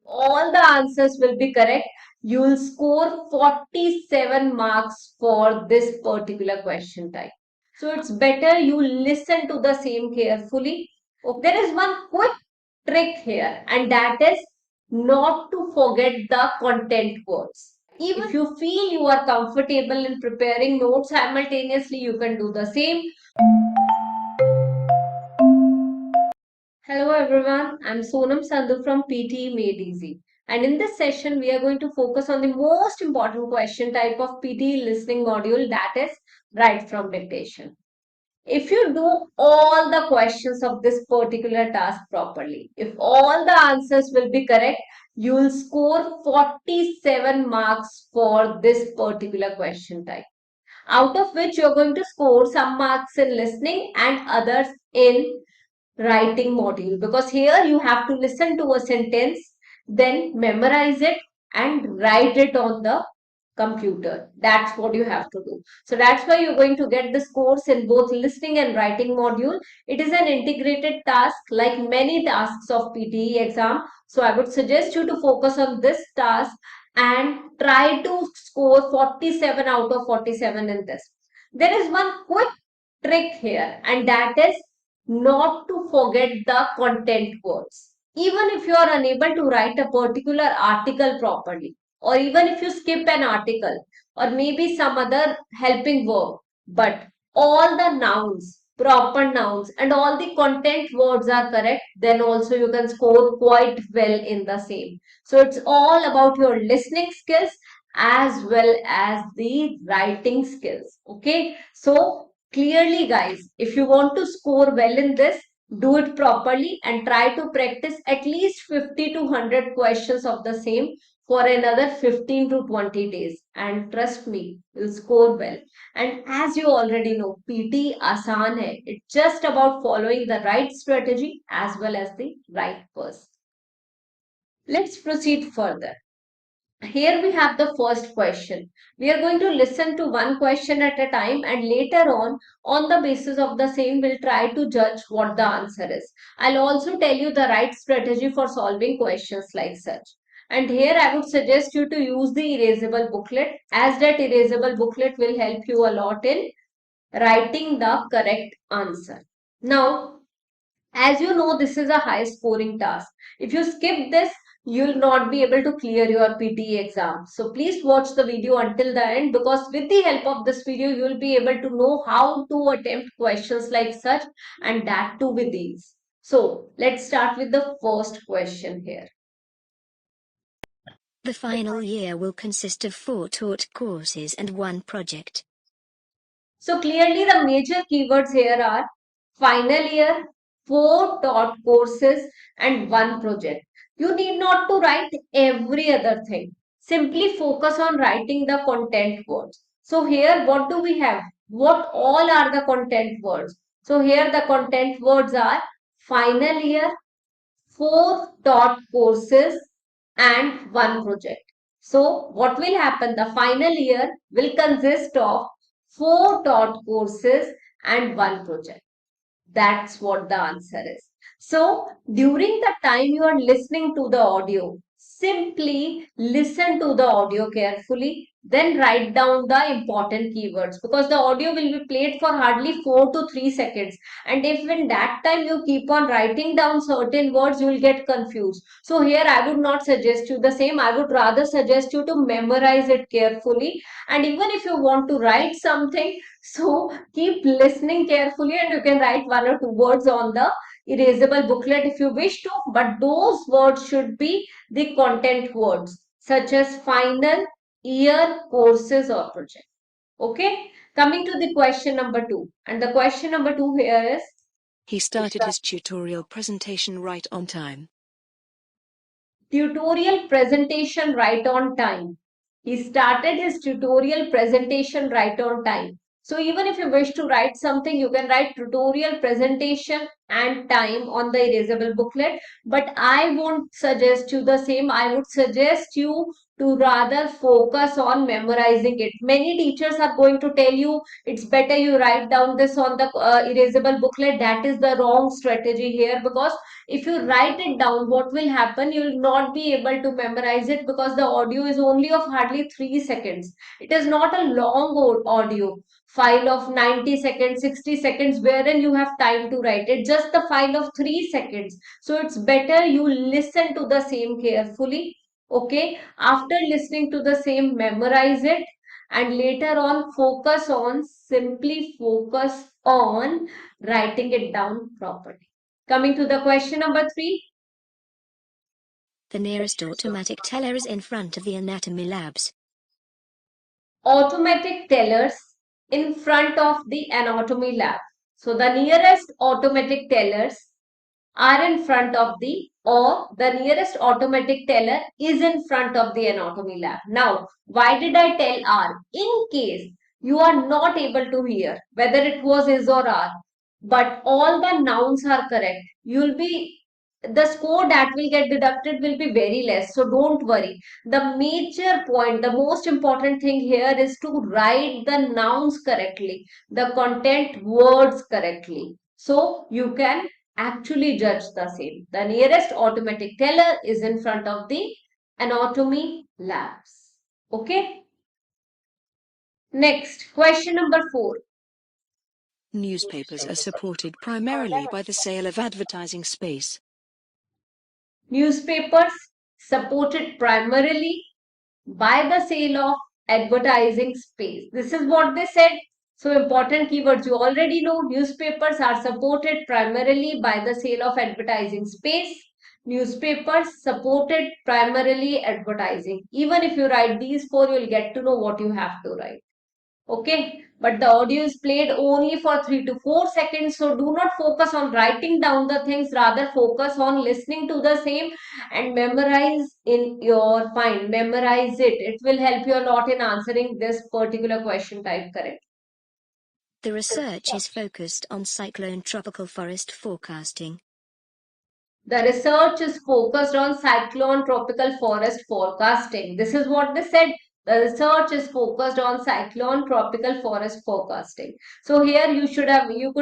all the answers will be correct, you will score 47 marks for this particular question type. So it's better you listen to the same carefully. Okay. There is one quick trick here, and that is not to forget the content words. Even if you feel you are comfortable in preparing notes simultaneously, you can do the same. Hello everyone, I'm Sonam Sandhu from PTE Made Easy. And in this session, we are going to focus on the most important question type of PTE listening module, that is write from dictation. If you do all the questions of this particular task properly, if all the answers will be correct, you will score 47 marks for this particular question type. Out of which you're going to score some marks in listening and others in writing module, because here you have to listen to a sentence, then memorize it and write it on the computer. That's what you have to do. So that's why you're going to get this course in both listening and writing module. It is an integrated task like many tasks of PTE exam. So I would suggest you to focus on this task and try to score 47 out of 47 in this. There is one quick trick here, and that is not to forget the content words. Even if you are unable to write a particular article properly, or even if you skip an article, or maybe some other helping verb, but all the nouns, proper nouns, and all the content words are correct, then also you can score quite well in the same. So it's all about your listening skills as well as the writing skills. Okay, so clearly, guys, if you want to score well in this, do it properly and try to practice at least 50 to 100 questions of the same for another 15 to 20 days. And trust me, you'll score well. And as you already know, PT Asaan hai. It's just about following the right strategy as well as the right person. Let's proceed further. Here we have the first question. We are going to listen to one question at a time, and later on the basis of the same, we'll try to judge what the answer is. I'll also tell you the right strategy for solving questions like such. And here I would suggest you to use the erasable booklet, as that erasable booklet will help you a lot in writing the correct answer. Now, as you know, this is a high scoring task. If you skip this, you'll not be able to clear your PTE exam. So please watch the video until the end, because with the help of this video, you'll be able to know how to attempt questions like such, and that too with ease. So let's start with the first question here. The final year will consist of 4 taught courses and 1 project. So clearly the major keywords here are final year, 4 taught courses and 1 project. You need not to write every other thing. Simply focus on writing the content words. So here what do we have? What all are the content words? So here the content words are final year, 4 taught courses and 1 project. So what will happen? The final year will consist of 4 taught courses and 1 project. That's what the answer is. So during the time you are listening to the audio, simply listen to the audio carefully, then write down the important keywords, because the audio will be played for hardly 4 to 3 seconds. And if in that time you keep on writing down certain words, you will get confused. So here I would not suggest you the same. I would rather suggest you to memorize it carefully. And even if you want to write something, so keep listening carefully, and you can write 1 or 2 words on the erasable booklet if you wish to, but those words should be the content words such as final, year, courses or project. Okay, coming to the question number 2, and the question number 2 here is, he started his tutorial presentation right on time. Tutorial presentation right on time. He started his tutorial presentation right on time. So even if you wish to write something, you can write tutorial presentation and time on the erasable booklet. But I won't suggest you the same. I would suggest you to rather focus on memorizing it. Many teachers are going to tell you it's better you write down this on the erasable booklet. That is the wrong strategy here, because if you write it down, what will happen? You will not be able to memorize it because the audio is only of hardly 3 seconds. It is not a long audio file of 90 seconds, 60 seconds, wherein you have time to write it. Just the file of 3 seconds. So it's better you listen to the same carefully. Okay. After listening to the same, memorize it, and later on simply focus on writing it down properly. Coming to the question number 3. The nearest automatic teller is in front of the anatomy labs. Automatic tellers in front of the anatomy lab. So the nearest automatic tellers are in front of the nearest automatic teller is in front of the anatomy lab. Now, why did I tell are? In case you are not able to hear whether it was is or are, but all the nouns are correct, the score that will get deducted will be very less. So don't worry. The major point, the most important thing here is to write the nouns correctly, the content words correctly. So you can actually judge the same. The nearest automatic teller is in front of the anatomy labs. Okay. Next, question number 4. Newspapers are supported primarily by the sale of advertising space. Newspapers supported primarily by the sale of advertising space. This is what they said. So important keywords you already know. Newspapers are supported primarily by the sale of advertising space. Newspapers supported primarily advertising. Even if you write these 4, you'll get to know what you have to write. Okay, but the audio is played only for 3 to 4 seconds. So do not focus on writing down the things, rather focus on listening to the same and memorize in your mind. Memorize it. It will help you a lot in answering this particular question type correct. The research is focused on cyclone tropical forest forecasting. The research is focused on cyclone tropical forest forecasting. This is what they said. The research is focused on cyclone tropical forest forecasting. So here you could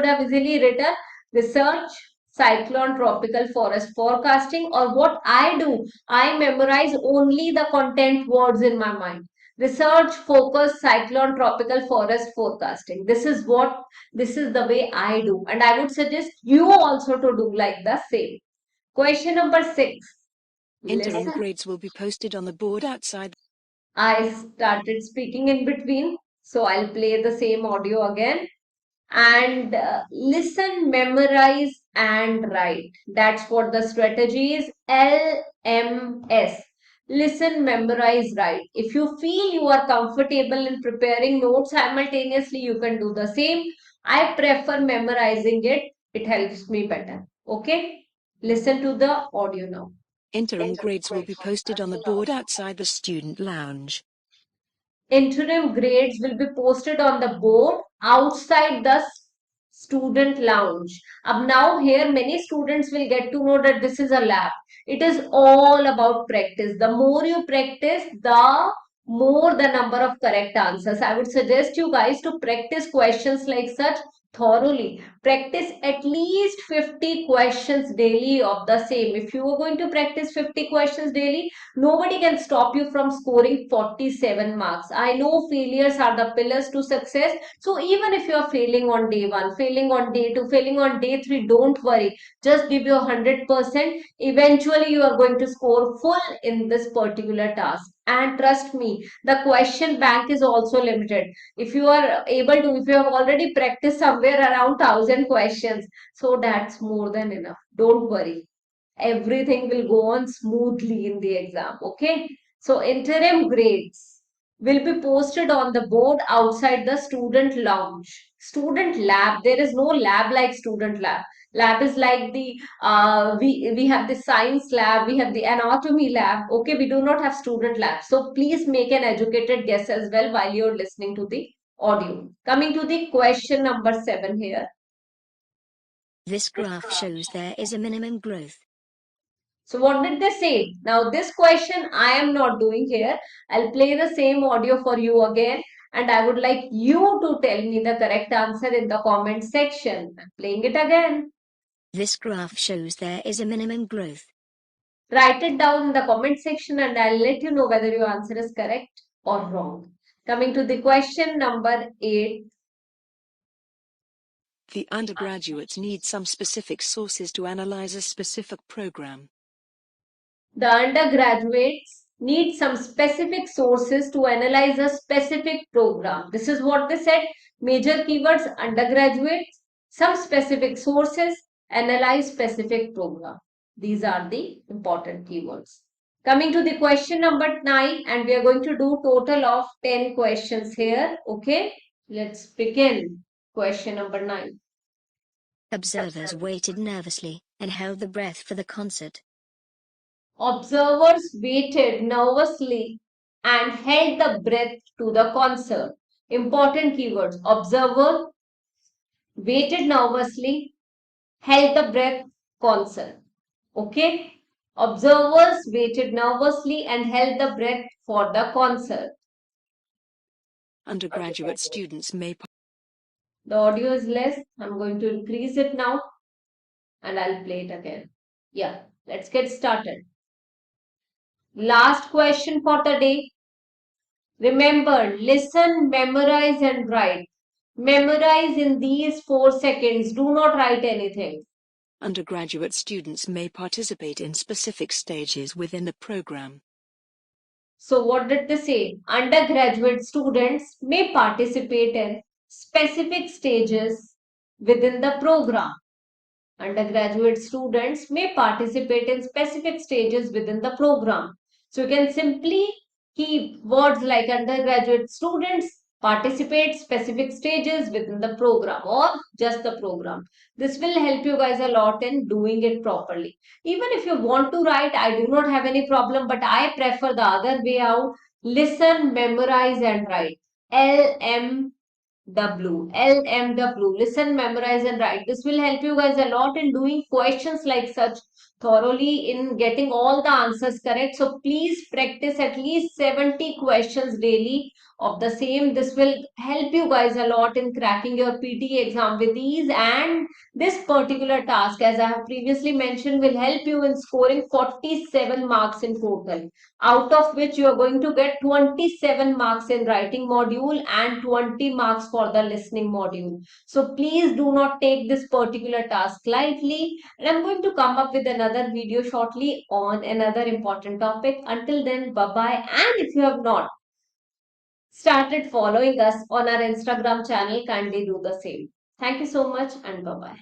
have easily written research cyclone tropical forest forecasting, or what I do, I memorize only the content words in my mind. Research focus cyclone tropical forest forecasting. This is the way I do, and I would suggest you also to do like the same. Question number 6. Interim Listen. grades will be posted on the board outside. I started speaking in between, so I'll play the same audio again. And listen, memorize, and write. That's what the strategy is. LMS. Listen, memorize, write. If you feel you are comfortable in preparing notes simultaneously, you can do the same. I prefer memorizing it. It helps me better. Okay? Listen to the audio now. Interim grades will be posted on the board outside the student lounge. Interim grades will be posted on the board outside the student lounge. Now here many students will get to know that this is a lab. It is all about practice. The more you practice, the more the number of correct answers. I would suggest you guys to practice questions like such thoroughly. Practice at least 50 questions daily of the same. If you are going to practice 50 questions daily, nobody can stop you from scoring 47 marks. I know failures are the pillars to success. So even if you are failing on day 1, failing on day 2, failing on day 3, don't worry. Just give your 100%. Eventually, you are going to score full in this particular task. And trust me, the question bank is also limited. If you are able to, if you have already practiced somewhere around 1,000 questions, so that's more than enough. Don't worry, everything will go on smoothly in the exam. Okay. So interim grades will be posted on the board outside the student lounge. Student lab. There is no lab like student lab. Lab is like the we have the science lab, we have the anatomy lab. Okay, we do not have student lab. So please make an educated guess as well while you're listening to the audio. Coming to the question number 7 here. This graph shows there is a minimum growth. So what did they say? Now this question I am not doing here. I'll play the same audio for you again, and I would like you to tell me the correct answer in the comment section. I'm playing it again. This graph shows there is a minimum growth. Write it down in the comment section and I'll let you know whether your answer is correct or wrong. Coming to the question number 8. The undergraduates need some specific sources to analyze a specific program. The undergraduates need some specific sources to analyze a specific program. This is what they said. Major keywords: undergraduates, some specific sources, analyze specific program. These are the important keywords. Coming to the question number 9, and we are going to do total of 10 questions here. Okay, let's begin. Question number 9. Observers waited nervously and held the breath for the concert. Observers waited nervously and held the breath to the concert. Important keywords: observer, waited nervously, held the breath, concert. Okay? Observers waited nervously and held the breath for the concert. Undergraduate students may. The audio is less. I'm going to increase it now and I'll play it again. Yeah, let's get started. Last question for the day. Remember, listen, memorize and write. Memorize in these 4 seconds. Do not write anything. Undergraduate students may participate in specific stages within the program. So what did they say? Undergraduate students may participate in specific stages within the program. Undergraduate students may participate in specific stages within the program. So you can simply keep words like undergraduate students participate specific stages within the program or just the program. This will help you guys a lot in doing it properly. Even if you want to write, I do not have any problem, but I prefer the other way out. Listen, memorize and write. LMW. Listen, memorize, and write. This will help you guys a lot in doing questions like such thoroughly, in getting all the answers correct. So please practice at least 70 questions daily of the same. This will help you guys a lot in cracking your PTE exam with ease. And this particular task, as I have previously mentioned, will help you in scoring 47 marks in total, out of which you are going to get 27 marks in writing module and 20 marks for the listening module. So please do not take this particular task lightly. And I'm going to come up with another video shortly on another important topic. Until then, bye-bye. And if you have not started following us on our Instagram channel, kindly do the same. Thank you so much and bye-bye.